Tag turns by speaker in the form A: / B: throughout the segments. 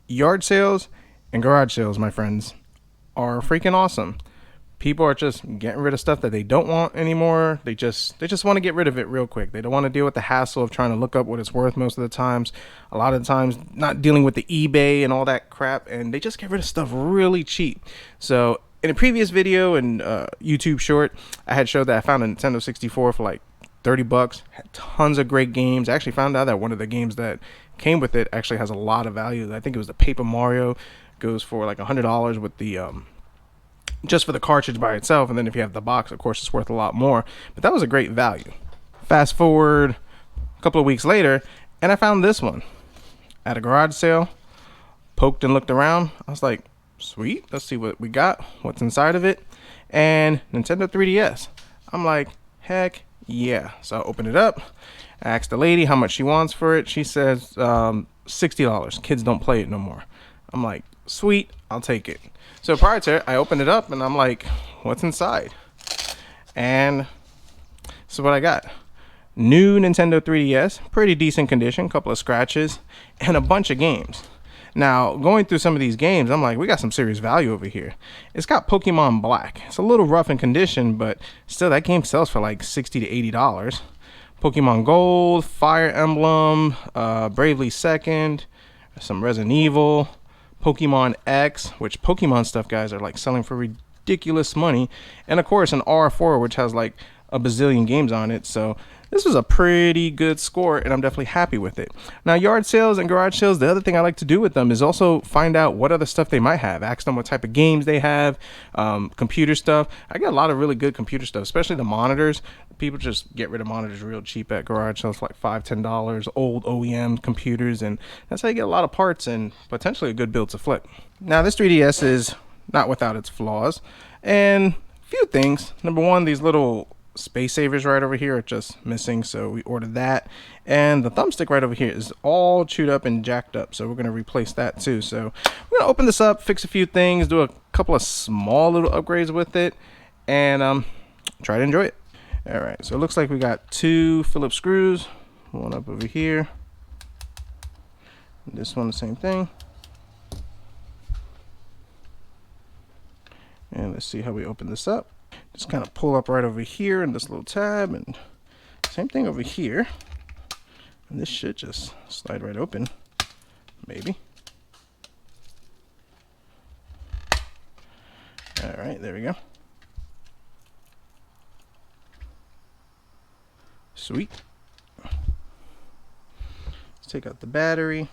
A: Yard sales and garage sales, my friends, are freaking awesome. People are just getting rid of stuff that they don't want anymore. They just want to get rid of it real quick. They don't want to deal with the hassle of trying to look up what it's worth most of the times. A lot of the times not dealing with the eBay and all that crap, and they just get rid of stuff really cheap. So in a previous video and YouTube short, I had showed that I found a Nintendo 64 for like $30. Had tons of great games. I actually found out that one of the games that came with it actually has a lot of value. I think it was the Paper Mario. Goes for like $100 with the just for the cartridge by itself, and then if you have the box, of course, it's worth a lot more. But that was a great value. Fast forward a couple of weeks later, and I found this one at a garage sale. Poked and looked around. I was like, sweet, let's see what we got, what's inside of it. And Nintendo 3DS. I'm like, heck yeah. So I opened it up. I asked the lady how much she wants for it. She says $60. Kids don't play it no more. I'm like, sweet, I'll take it. So prior to it, I opened it up and I'm like, what's inside? And this is what I got. New Nintendo 3DS, pretty decent condition, couple of scratches, and a bunch of games. Now, going through some of these games, I'm like, we got some serious value over here. It's got Pokemon Black. It's a little rough in condition, but still, that game sells for like $60 to $80. Pokemon Gold, Fire Emblem, Bravely Second, some Resident Evil, Pokemon X, which Pokemon stuff, guys, are like selling for ridiculous money. And of course, an R4, which has like a bazillion games on it. So this was a pretty good score, and I'm definitely happy with it. Now, yard sales and garage sales, the other thing I like to do with them is also find out what other stuff they might have. Ask them what type of games they have, computer stuff. I get a lot of really good computer stuff, especially the monitors. People just get rid of monitors real cheap at garage sales, like $5, $10, old OEM computers, and that's how you get a lot of parts and potentially a good build to flip. Now, this 3DS is not without its flaws, and a few things. Number one, these little space savers right over here are just missing, so we ordered that. And the thumbstick right over here is all chewed up and jacked up, so we're going to replace that too. So we're going to open this up, fix a few things, do a couple of small little upgrades with it, and try to enjoy it. All right, so it looks like we got two Phillips screws, one up over here, this one the same thing. And let's see how we open this up. Just kind of pull up right over here in this little tab, and same thing over here. And this should just slide right open, maybe. All right, there we go. Sweet. Let's take out the battery.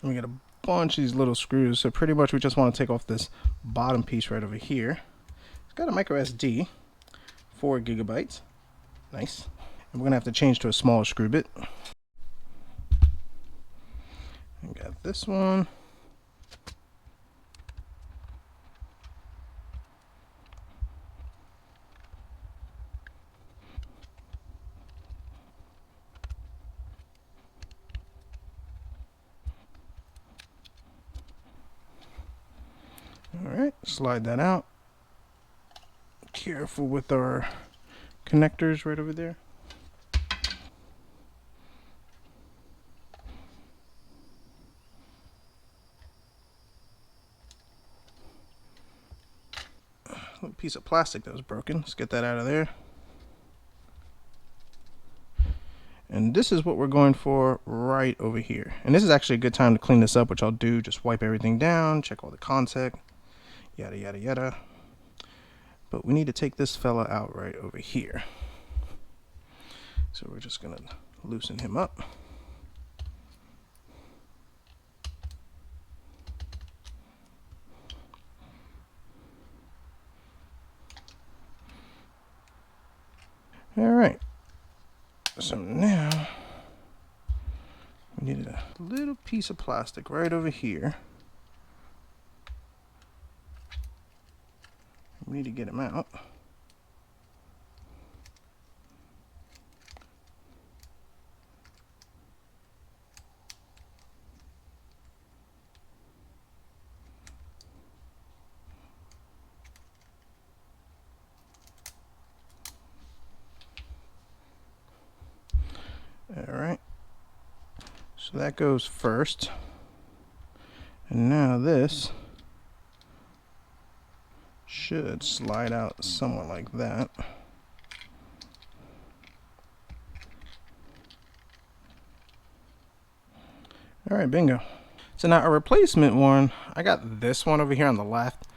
A: And we got a bunch of these little screws, so pretty much we just want to take off this bottom piece right over here. It's got a micro SD, 4 gigabytes. Nice. And we're gonna have to change to a smaller screw bit. We got this one. Alright, slide that out. Careful with our connectors right over there. A little piece of plastic that was broken. Let's get that out of there. And this is what we're going for right over here. And this is actually a good time to clean this up, which I'll do. Just wipe everything down, check all the contact, yada, yada, yada. But we need to take this fella out right over here. So we're just gonna loosen him up. All right. So now we need a little piece of plastic right over here. We need to get him out. All right. So that goes first. And now this should slide out somewhat like that. All right, bingo. So now a replacement one, I got this one over here on the left.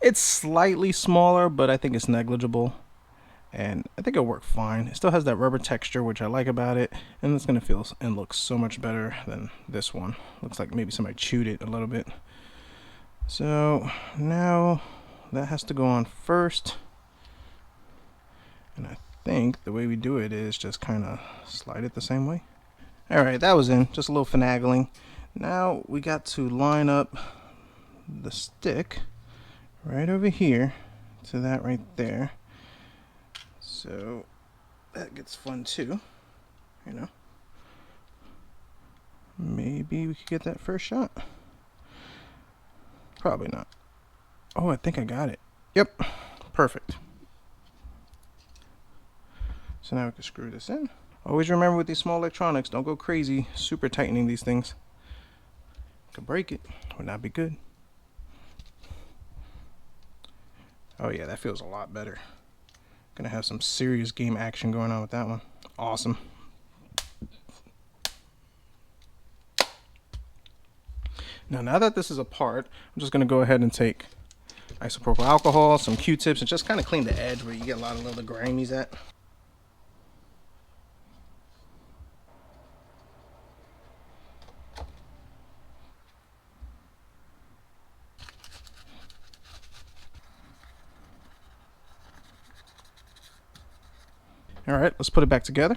A: It's slightly smaller, but I think it's negligible. And I think it'll work fine. It still has that rubber texture, which I like about it. And it's gonna feel and look so much better than this one. Looks like maybe somebody chewed it a little bit. So now that has to go on first. And I think the way we do it is just kind of slide it the same way. All right, that was in, just a little finagling. Now we got to line up the stick right over here to that right there. So that gets fun too, you know. Maybe we could get that first shot. Probably not. Oh, I think I got it. Yep, perfect. So now we can screw this in. Always remember with these small electronics, don't go crazy super tightening these things. Could break it, would not be good. Oh yeah, that feels a lot better. Gonna have some serious game action going on with that one. Awesome. Now that this is apart, I'm just gonna go ahead and take isopropyl alcohol, some Q-tips, and just kind of clean the edge where you get a lot of little grimies at. All right, let's put it back together.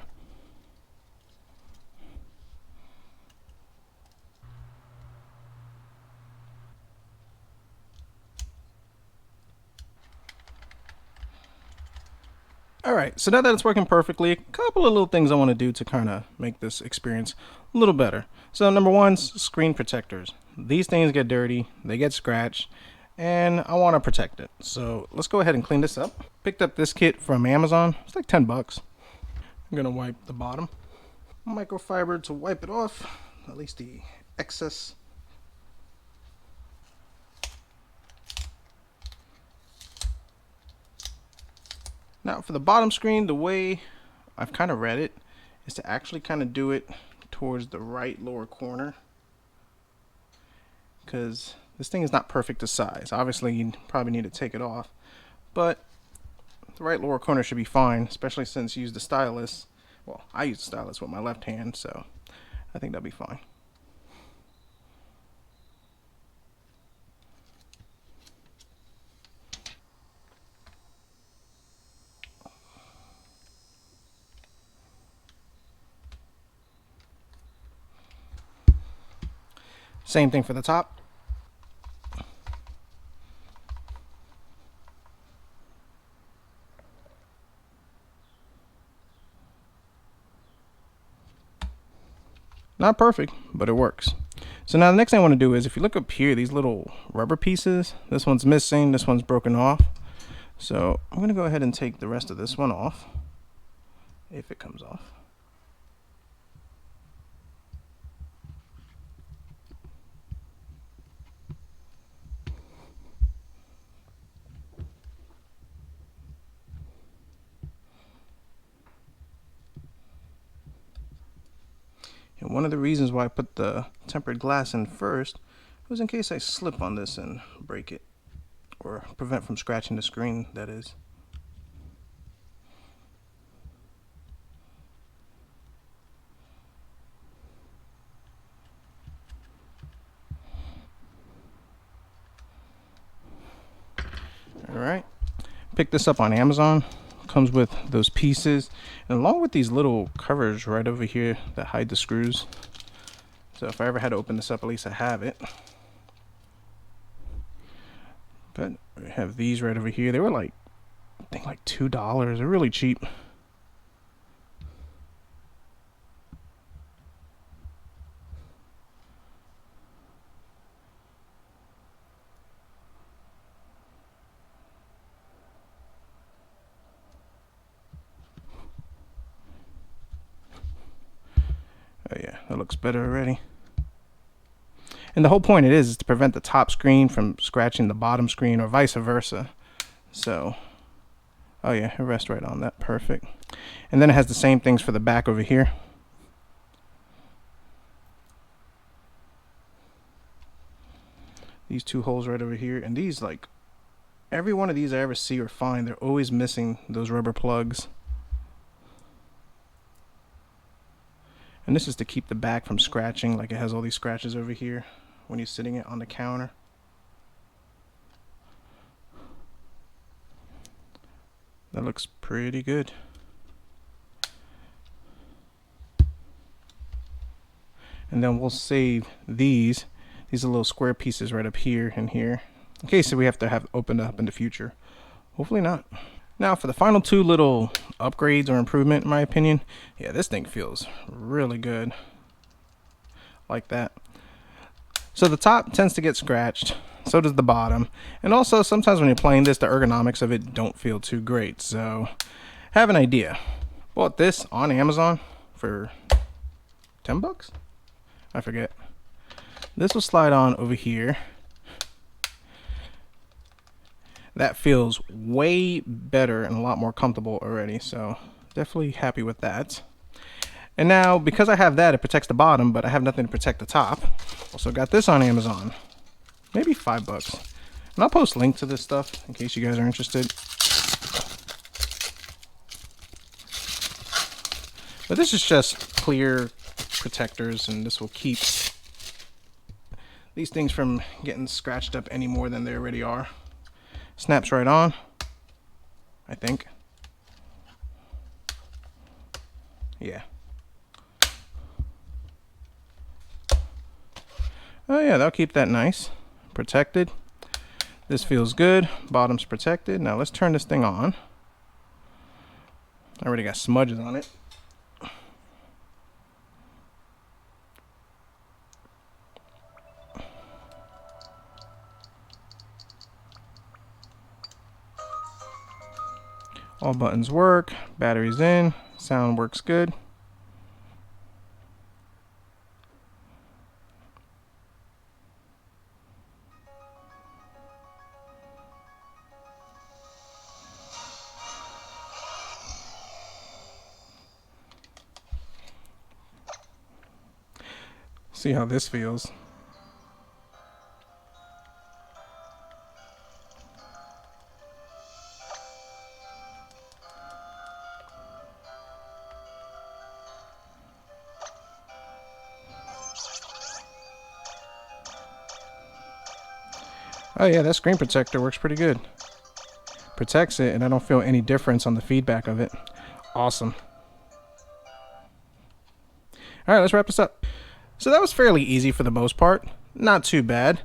A: All right, so now that it's working perfectly, a couple of little things I want to do to kind of make this experience a little better. So number one, screen protectors. These things get dirty, they get scratched, and I want to protect it. So let's go ahead and clean this up. Picked up this kit from Amazon. It's like 10 bucks. I'm gonna wipe the bottom. Microfiber to wipe it off, at least the excess. Now for the bottom screen, the way I've kind of read it is to actually kind of do it towards the right lower corner, because this thing is not perfect to size. Obviously you probably need to take it off, but the right lower corner should be fine, especially since you use the stylus. Well, I use the stylus with my left hand, so I think that'll be fine. Same thing for the top. Not perfect, but it works. So now the next thing I want to do is, if you look up here, these little rubber pieces, this one's missing, this one's broken off. So I'm going to go ahead and take the rest of this one off, if it comes off. And one of the reasons why I put the tempered glass in first was in case I slip on this and break it, or prevent from scratching the screen, that is. Alright, picked this up on Amazon. Comes with those pieces, and along with these little covers right over here that hide the screws. So if I ever had to open this up, at least I have it. But we have these right over here. They were like, I think like $2. They're really cheap. Oh yeah, that looks looks better already. And the whole point is to prevent the top screen from scratching the bottom screen or vice versa. So, oh yeah, it rests right on that. Perfect. And then it has the same things for the back over here. These two holes right over here, and these, like, every one of these I ever see or find, they're always missing those rubber plugs. And this is to keep the back from scratching, like it has all these scratches over here when you're sitting it on the counter. That looks pretty good. And then we'll save these. These are little square pieces right up here and here, in case we have to have opened up in the future. Hopefully not. Now for the final two little upgrades or improvement, in my opinion, yeah, this thing feels really good. Like that. So the top tends to get scratched, so does the bottom. And also sometimes when you're playing this, the ergonomics of it don't feel too great. So have an idea. Bought this on Amazon for 10 bucks? I forget. This will slide on over here. That feels way better and a lot more comfortable already, so definitely happy with that. And now, because I have that, it protects the bottom, but I have nothing to protect the top. Also got this on Amazon. Maybe 5 bucks. And I'll post links to this stuff in case you guys are interested. But this is just clear protectors, and this will keep these things from getting scratched up any more than they already are. Snaps right on, I think. Yeah. Oh yeah, that'll keep that nice. Protected. This feels good. Bottom's protected. Now let's turn this thing on. I already got smudges on it. All buttons work, battery's in, sound works good. See how this feels. Oh yeah, that screen protector works pretty good. Protects it, and I don't feel any difference on the feedback of it. Awesome. Alright, let's wrap this up. So that was fairly easy for the most part. Not too bad.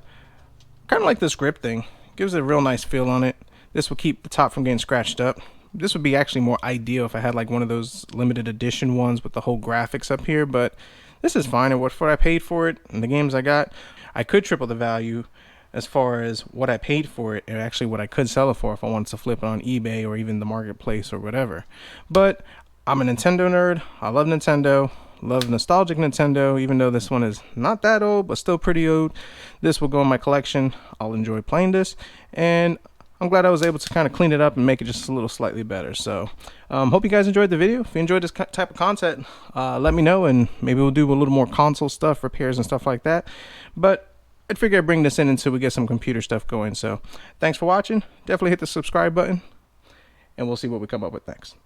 A: Kind of like this grip thing. Gives it a real nice feel on it. This will keep the top from getting scratched up. This would be actually more ideal if I had like one of those limited edition ones with the whole graphics up here, but this is fine. And what I paid for it and the games I got, I could triple the value as far as what I paid for it and actually what I could sell it for if I wanted to flip it on eBay or even the marketplace or whatever. But I'm a Nintendo nerd. I love Nintendo. Love nostalgic Nintendo, even though this one is not that old, but still pretty old. This will go in my collection. I'll enjoy playing this. And I'm glad I was able to kind of clean it up and make it just a little slightly better. So hope you guys enjoyed the video. If you enjoyed this type of content, let me know, and maybe we'll do a little more console stuff, repairs and stuff like that. But I'd figure I'd bring this in until we get some computer stuff going. So thanks for watching. Definitely hit the subscribe button, and we'll see what we come up with. Thanks.